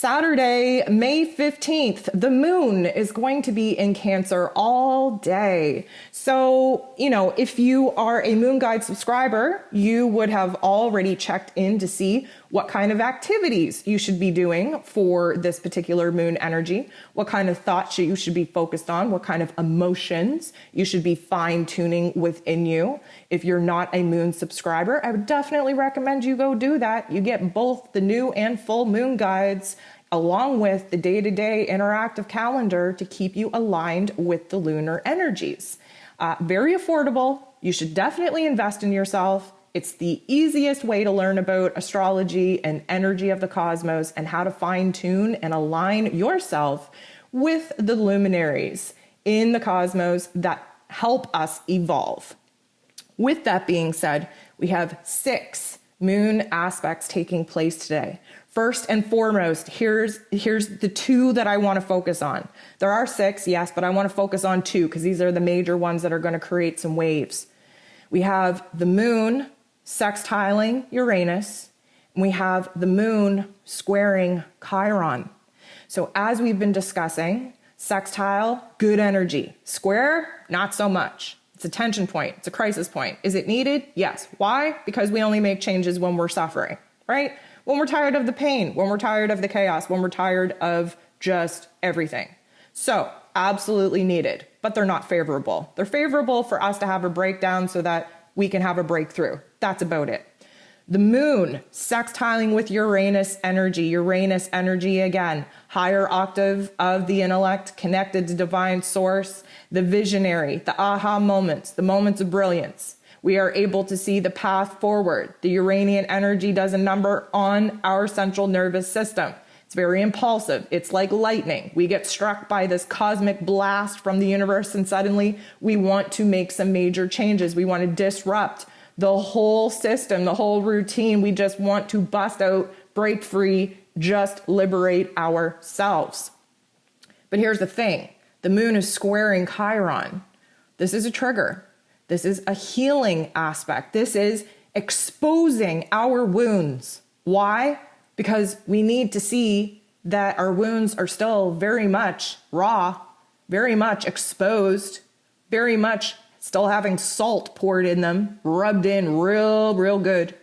Saturday, May 15th, the moon is going to be in Cancer all day. So, if you are a Moon Guide subscriber, you would have already checked in to see what kind of activities you should be doing for this particular moon energy, what kind of thoughts you should be focused on, what kind of emotions you should be fine-tuning within you. If you're not a moon subscriber, I would definitely recommend you go do that. You get both the new and full moon guides along with the day-to-day interactive calendar to keep you aligned with the lunar energies. Very affordable. You should definitely invest in yourself. It's the easiest way to learn about astrology and energy of the cosmos and how to fine-tune and align yourself with the luminaries in the cosmos that help us evolve. With that being said, we have 6 moon aspects taking place today. First and foremost, here's the 2 that I want to focus on. There are 6, yes, but I want to focus on 2 because these are the major ones that are going to create some waves. We have the moon sextiling Uranus, and we have the moon squaring Chiron. So as we've been discussing, sextile, good energy. Square, not so much. It's a tension point. It's a crisis point. Is it needed? Yes. Why? Because we only make changes when we're suffering, right? When we're tired of the pain, when we're tired of the chaos, when we're tired of just everything. So absolutely needed, but they're not favorable. They're favorable for us to have a breakdown so that we can have a breakthrough. That's about it. The moon sextiling with Uranus energy again, higher octave of the intellect, connected to divine source, the visionary, the aha moments, the moments of brilliance. We are able to see the path forward. The Uranian energy does a number on our central nervous system. It's very impulsive. It's like lightning. We get struck by this cosmic blast from the universe and suddenly we want to make some major changes. We want to disrupt the whole system, the whole routine. We just want to bust out, break free, just liberate ourselves. But here's the thing. The moon is squaring Chiron. This is a trigger. This is a healing aspect. This is exposing our wounds. Why? Because we need to see that our wounds are still very much raw, very much exposed, very much still having salt poured in them, rubbed in real good.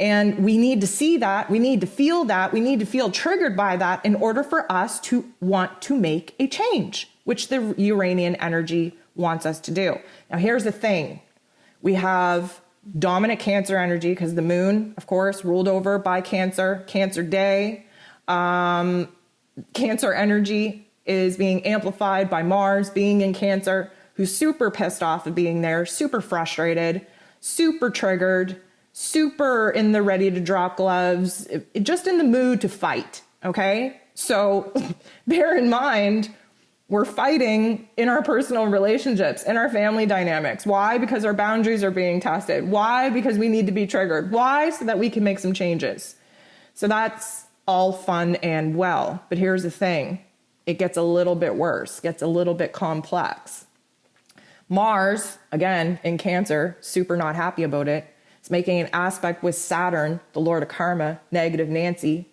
And we need to see that, we need to feel that, we need to feel triggered by that in order for us to want to make a change, which the Uranian energy wants us to do. Now here's the thing. We have dominant Cancer energy because the moon, of course, ruled over by Cancer day. Cancer energy is being amplified by Mars being in Cancer, who's super pissed off of being there, super frustrated, super triggered, super in the ready to drop gloves, just in the mood to fight, okay? So bear in mind, we're fighting in our personal relationships, in our family dynamics. Why? Because our boundaries are being tested. Why? Because we need to be triggered. Why? So that we can make some changes. So that's all fun and well. But here's the thing. It gets a little bit worse, gets a little bit complex. Mars, again, in Cancer, super not happy about it. It's making an aspect with Saturn, the Lord of Karma, negative Nancy,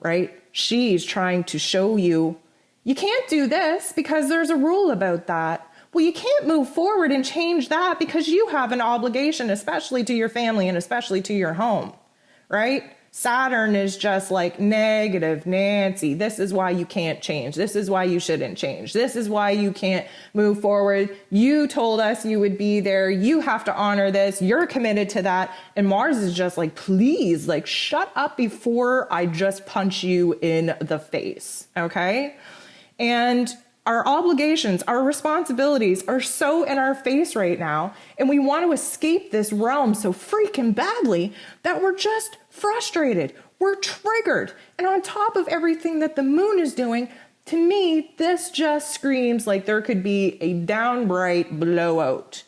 right? She's trying to show you, you can't do this because there's a rule about that. Well, you can't move forward and change that because you have an obligation, especially to your family and especially to your home, right? Saturn is just like negative Nancy. This is why you can't change. This is why you shouldn't change. This is why you can't move forward. You told us you would be there. You have to honor this. You're committed to that. And Mars is just like, please, like, shut up before I just punch you in the face. Okay? And our obligations, our responsibilities are so in our face right now, and we want to escape this realm so freaking badly that we're just frustrated. We're triggered. And on top of everything that the moon is doing, to me, this just screams like there could be a downright blowout,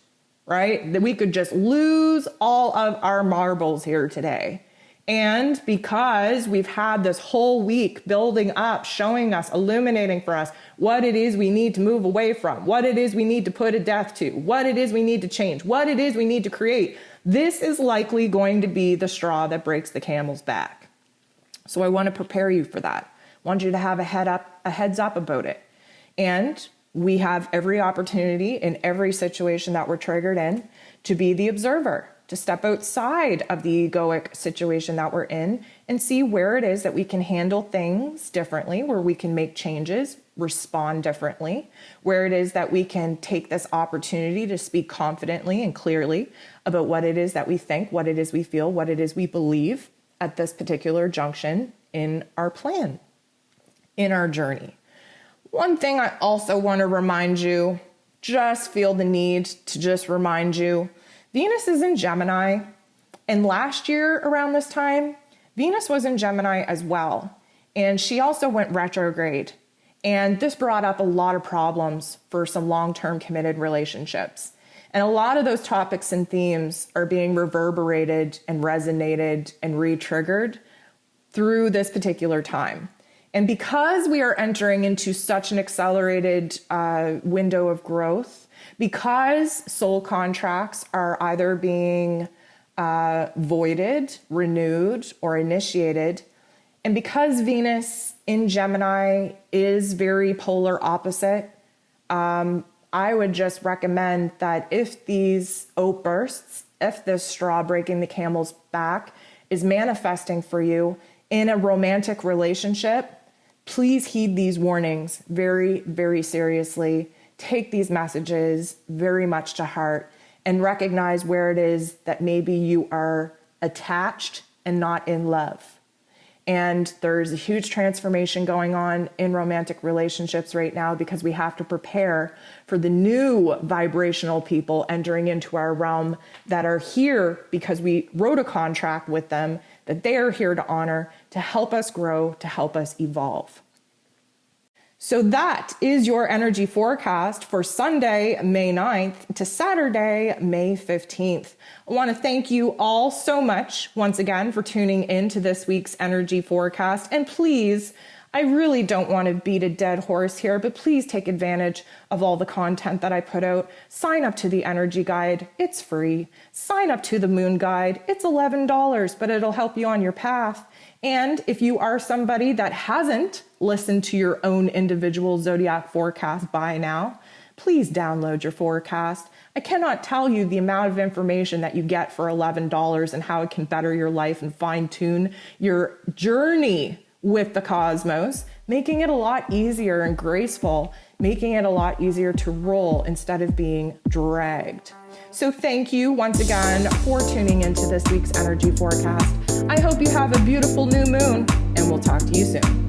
right? That we could just lose all of our marbles here today. And because we've had this whole week building up, showing us, illuminating for us what it is we need to move away from, what it is we need to put a death to, what it is we need to change, what it is we need to create, this is likely going to be the straw that breaks the camel's back. So I want to prepare you for that. want you to have a heads up about it. And we have every opportunity in every situation that we're triggered in to be the observer, to step outside of the egoic situation that we're in and see where it is that we can handle things differently, where we can make changes, respond differently, where it is that we can take this opportunity to speak confidently and clearly about what it is that we think, what it is we feel, what it is we believe at this particular junction in our plan, in our journey. One thing I also want to remind you, just feel the need to just remind you, Venus is in Gemini, and last year around this time, Venus was in Gemini as well, and she also went retrograde, and this brought up a lot of problems for some long-term committed relationships, and a lot of those topics and themes are being reverberated and resonated and re-triggered through this particular time. And because we are entering into such an accelerated window of growth, because soul contracts are either being voided, renewed, or initiated, and because Venus in Gemini is very polar opposite, I would just recommend that if these outbursts, if this straw breaking the camel's back is manifesting for you in a romantic relationship, please heed these warnings very, very seriously. Take these messages very much to heart and recognize where it is that maybe you are attached and not in love. And there's a huge transformation going on in romantic relationships right now because we have to prepare for the new vibrational people entering into our realm that are here because we wrote a contract with them that they are here to honor, to help us grow, to help us evolve. So that is your energy forecast for Sunday, May 9th to Saturday, May 15th. I want to thank you all so much once again for tuning in to this week's energy forecast. And please, I really don't want to beat a dead horse here, but please take advantage of all the content that I put out. Sign up to the energy guide. It's free. Sign up to the moon guide. It's $11, but it'll help you on your path. And if you are somebody that hasn't listened to your own individual zodiac forecast by now, please download your forecast. I cannot tell you the amount of information that you get for $11 and how it can better your life and fine-tune your journey with the cosmos, making it a lot easier and graceful, making it a lot easier to roll instead of being dragged. So thank you once again for tuning into this week's energy forecast. I hope you have a beautiful new moon, and we'll talk to you soon.